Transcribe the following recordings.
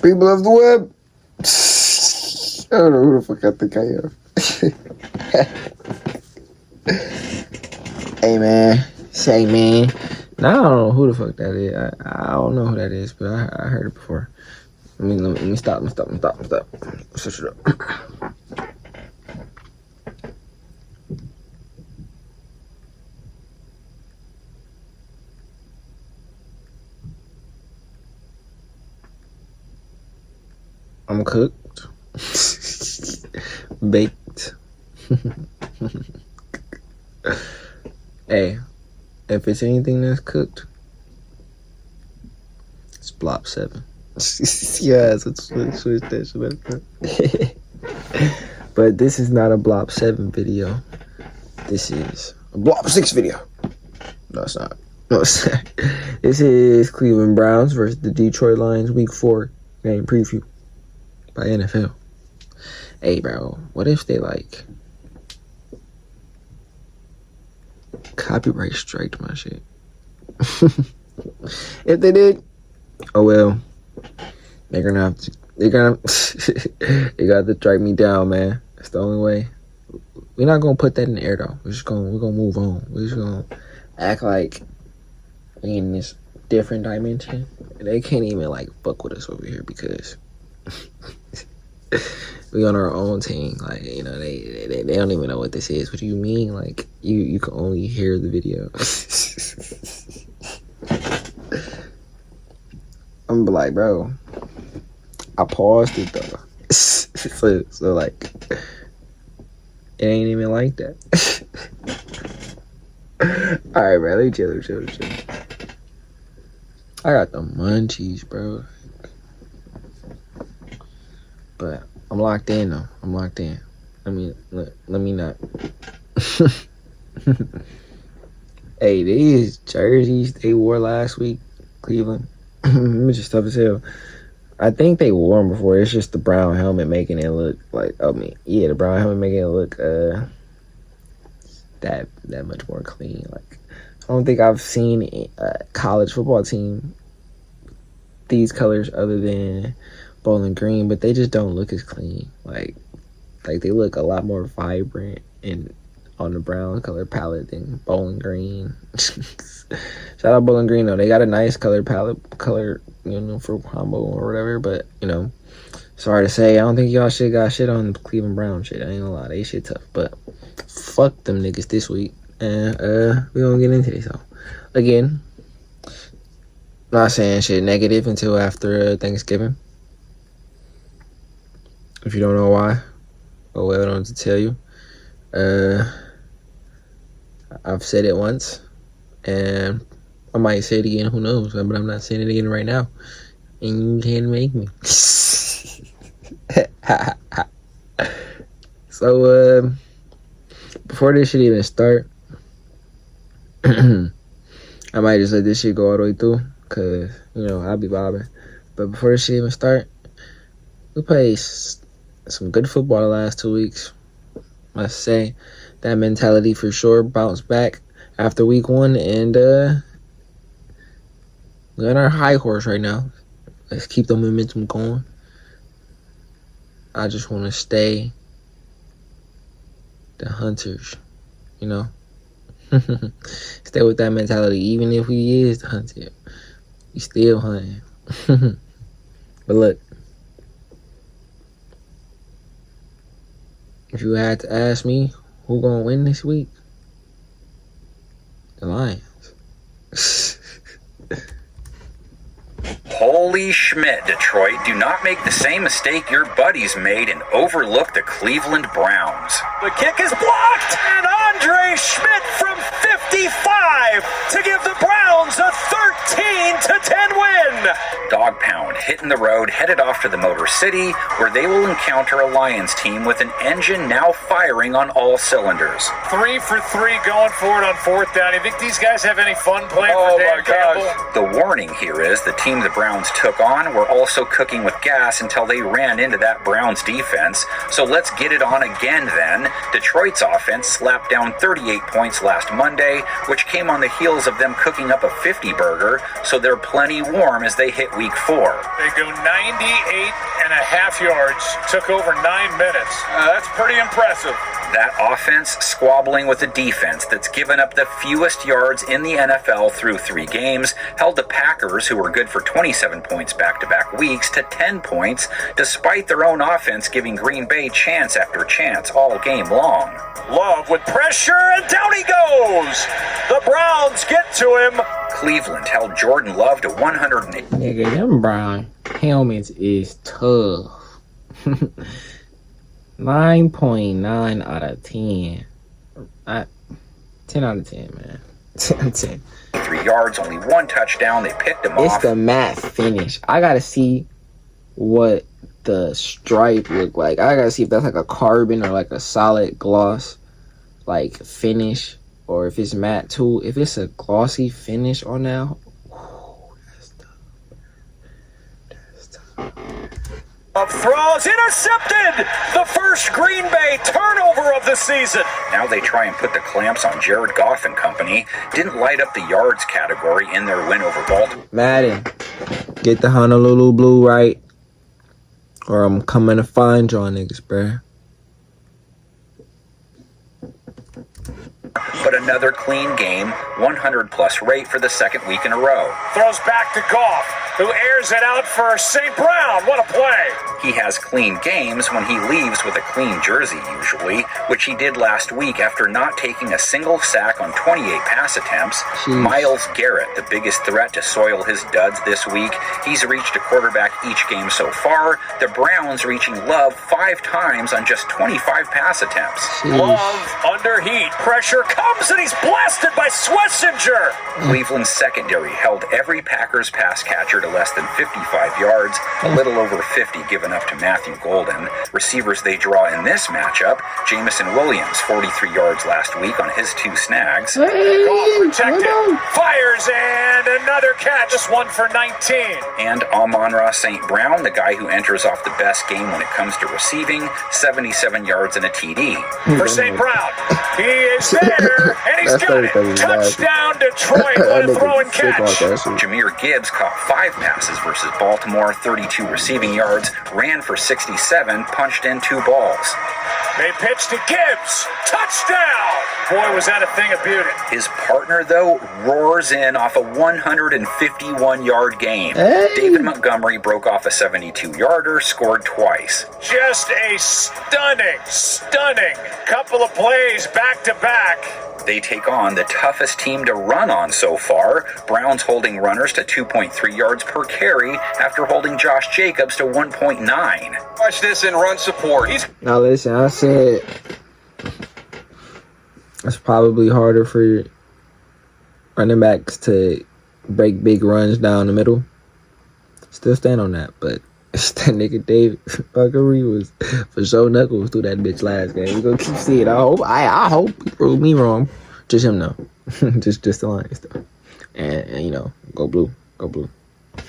People of the web. I don't know who the fuck I think I am. Hey man, say man. Now I don't know who the fuck that is. I don't know who that is, but I heard it before. Let me stop. Switch it up. I'm cooked. Baked. Hey, if it's anything that's cooked, it's Blop 7. Yeah, so switch that shit. But this is not a Blop 7 video. This is a Blop 6 video. No, it's not. This is Cleveland Browns versus the Detroit Lions Week 4 game preview by NFL. Hey, bro, what if they copyright striked my shit? If they did, oh well. They got to strike me down, man. That's the only way. We're not gonna put that in the air though. We're gonna move on. We're just gonna act like we in this different dimension. They can't even fuck with us over here because we on our own team. They don't even know what this is. What do you mean? You can only hear the video. I'm like, bro, I paused it though. so it ain't even like that. Alright, bro, let me chill. I got the munchies, bro. But I'm locked in though. Let me not. Hey, these jerseys they wore last week, Cleveland. It's just tough as hell. I think they wore them before. It's just the brown helmet making it look the brown helmet making it look that much more clean. I don't think I've seen a college football team these colors other than Bowling Green, but they just don't look as clean. They look a lot more vibrant and on the brown color palette than Bowling Green. Shout out Bowling Green though. They got a nice color palette, for combo or whatever, but sorry to say, I don't think y'all shit got shit on the Cleveland Brown shit. I ain't gonna lie, they shit tough, but fuck them niggas this week. And we gonna get into it. So again, not saying shit negative until after Thanksgiving. If you don't know why, oh well, I don't know what to tell you. I've said it once, and I might say it again, who knows, but I'm not saying it again right now. And you can't make me. So, before this shit even start, I might just let this shit go all the way through, because, I'll be bobbing. But before this shit even start, we played some good football the last 2 weeks. Must say, that mentality for sure bounced back after week 1, and we're on our high horse right now. Let's keep the momentum going. I just want to stay the hunters, Stay with that mentality, even if we is the hunter, we still hunting. But look, if you had to ask me who gonna win this week, the Lions. Holy Schmidt, Detroit. Do not make the same mistake your buddies made and overlook the Cleveland Browns. The kick is blocked, and Andre Schmidt from 55 to give the Browns a 13-10 win. Dog pound, hitting the road, headed off to the Motor City, where they will encounter a Lions team with an engine now firing on all cylinders. 3 for 3 going for it on 4th down. You think these guys have any fun playing for Dan Campbell? The warning here is the team the Browns Browns took on were also cooking with gas until they ran into that Browns defense. So let's get it on again then. Detroit's offense slapped down 38 points last Monday, which came on the heels of them cooking up a 50-burger, so they're plenty warm as they hit week 4. They go 98.5 yards, took over 9 minutes. That's pretty impressive. That offense squabbling with a defense that's given up the fewest yards in the NFL through 3 games, held the Packers, who were good for 27 points back-to-back weeks, to 10 points, despite their own offense giving Green Bay chance after chance all game long. Love with pressure, and down he goes! The Browns get to him. Cleveland held Jordan Love to 108. Nigga, them brown helmets is tough. 9.9 out of 10. 10 out of 10, man. 10 out of 10. 3 yards, only 1 touchdown. They picked him It's off. the matte finish. I gotta see what the stripe look like. I gotta see if that's like a carbon or like a solid gloss like finish, or if it's matte too. If it's a glossy finish on now, that's tough. That's tough. Of throws, intercepted! The first Green Bay turnover of the season. Now they try and put the clamps on Jared Goff and company. Didn't light up the yards category in their win over Baltimore. Madden, get the Honolulu Blue right, or I'm coming to find y'all niggas, bruh. But another clean game, 100-plus rate for the second week in a row. Throws back to Goff, who airs it out for St. Brown. What a play! He has clean games when he leaves with a clean jersey usually, which he did last week after not taking a single sack on 28 pass attempts. Jeez. Miles Garrett, the biggest threat to soil his duds this week. He's reached a quarterback each game so far. The Browns reaching Love 5 times on just 25 pass attempts. Jeez. Love under heat. Pressure comes and he's blasted by Schlesinger. Cleveland's secondary held every Packers pass catcher to less than 55 yards, a little over 50 given up to Matthew Golden. Receivers they draw in this matchup, Jamison Williams, 43 yards last week on his 2 snags. Goff protected. Fires and another catch. Just 1 for 19. And Amon-Ra St. Brown, the guy who enters off the best game when it comes to receiving, 77 yards and a TD. For St. Brown. He is there, and he's That's got it. 30 Touchdown, Detroit. What a throw and catch. Jahmyr Gibbs caught 5 passes versus Baltimore, 32 receiving yards, ran for 67, punched in 2 balls. They pitch to Gibbs. Touchdown. Boy, was that a thing of beauty. His partner, though, roars in off a 151-yard game. Hey. David Montgomery broke off a 72-yarder, scored twice. Just a stunning couple of plays back to back. They take on the toughest team to run on so far. Browns holding runners to 2.3 yards per carry after holding Josh Jacobs to 1.9. Watch this in run support. Now listen, I said it's probably harder for running backs to break big runs down the middle. Still stand on that, but that nigga David Montgomery was for sure knuckles through that bitch last game. We gonna keep seeing it. I hope he proved me wrong. Just him though. just the Lions though. And you know, go blue.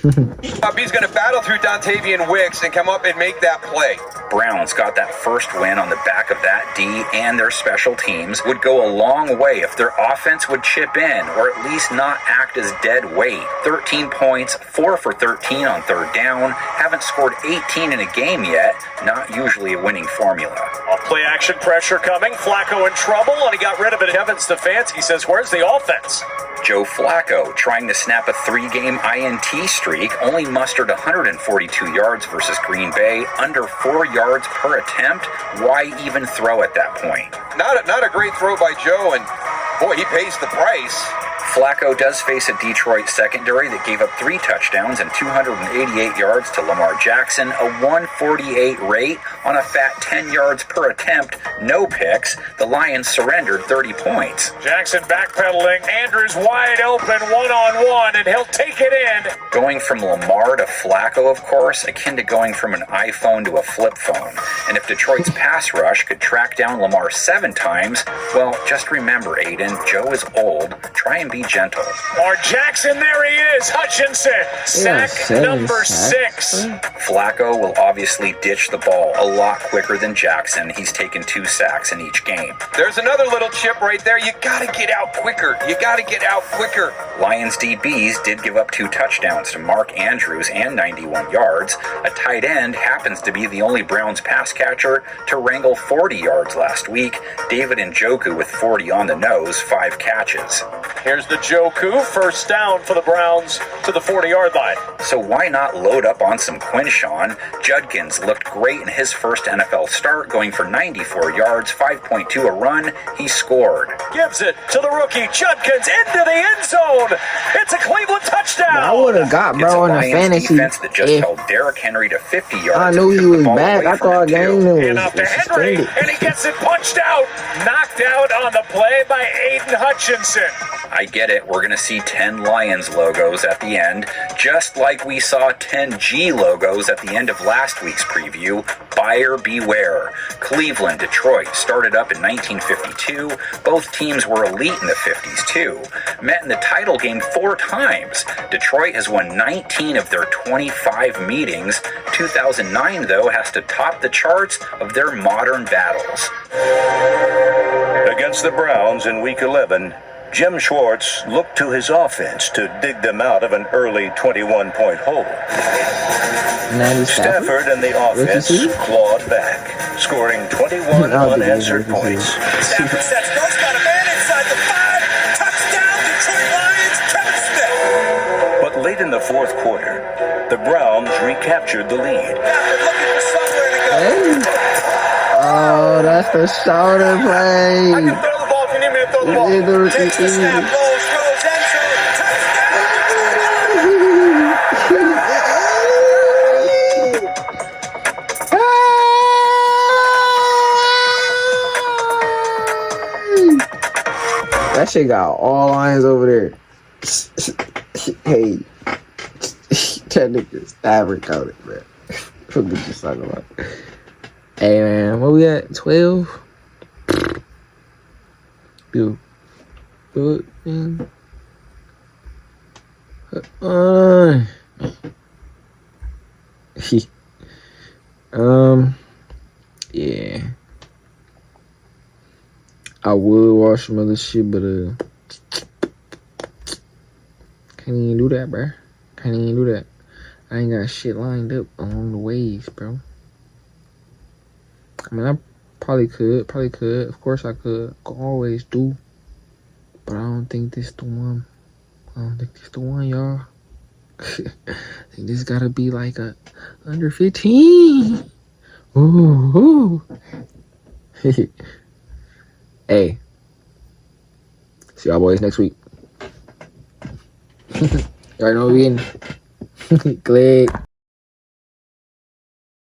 He's going to battle through Dontavian Wicks and come up and make that play. Browns got that first win on the back of that D, and their special teams would go a long way if their offense would chip in, or at least not act as dead weight. 13 points, 4 for 13 on third down, haven't scored 18 in a game yet, not usually a winning formula. Play action pressure coming. Flacco in trouble, and he got rid of it. Evan Stefanski says, where's the offense? Joe Flacco, trying to snap a 3-game INT streak, only mustered 142 yards versus Green Bay, under 4 yards per attempt. Why even throw at that point? Not a great throw by Joe, and boy, he pays the price. Flacco does face a Detroit secondary that gave up 3 touchdowns and 288 yards to Lamar Jackson, a 148 rate on a fat 10 yards per attempt, no picks. The Lions surrendered 30 points. Jackson backpedaling. Andrews wide open, one-on-one, and he'll take it in. Going from Lamar to Flacco, of course, akin to going from an iPhone to a flip phone. And if Detroit's pass rush could track down Lamar 7 times, well, just remember, Aiden, Joe is old. Try and can be gentle. Or Jackson, there he is, Hutchinson. Sack number 6. Flacco will obviously ditch the ball a lot quicker than Jackson. He's taken 2 sacks in each game. There's another little chip right there. You got to get out quicker. You got to get out quicker. Lions DBs did give up 2 touchdowns to Mark Andrews and 91 yards. A tight end happens to be the only Browns pass catcher to wrangle 40 yards last week. David Njoku with 40 on the nose, 5 catches. Here's the Joku, first down for the Browns to the 40-yard line. So why not load up on some Quinshawn? Judkins looked great in his first NFL start, going for 94 yards, 5.2 a run. He scored. Gives it to the rookie, Judkins, into the end zone. It's a Cleveland touchdown. I would have got It's a bro in the Lions fantasy. defense that just If held Derrick Henry to 50 yards. I knew and he took the was ball back, away I from thought him, game too. And was up to Henry, suspended. and he gets it punched out. Knocked out on the play by Aiden Hutchinson. I get it. We're going to see 10 Lions logos at the end, just like we saw 10 G logos at the end of last week's preview. Buyer beware. Cleveland, Detroit started up in 1952. Both teams were elite in the 50s, too. Met in the title game 4 times. Detroit has won 19 of their 25 meetings. 2009, though, has to top the charts of their modern battles. Against the Browns in Week 11, Jim Schwartz looked to his offense to dig them out of an early 21-point hole. Stafford and the offense clawed back, scoring 21 unanswered points. Stafford sets goes, got a man inside the 5. Touchdown, Detroit Lions, Kevin Smith. But late in the fourth quarter, the Browns recaptured the lead. Stafford looking for somewhere to go. Oh, that's the shoulder I play. can throw the ball if you need me to throw the ball. Either- Takes the snap, goes, end zone, touchdown. That shit got all lines over there. Hey, that nigga's average counted, man. What we just talking about? Hey, man, where we at? 12? Dude. Good, man. Yeah. I would watch some other shit, but can't even do that, bro. Can't even do that. I ain't got shit lined up along the ways, bro. I mean, I probably could. Of course I could always do. But I don't think this the one. Y'all. I think this gotta be like a under 15. Ooh. Hey. See y'all boys next week. Y'all know we in. Click.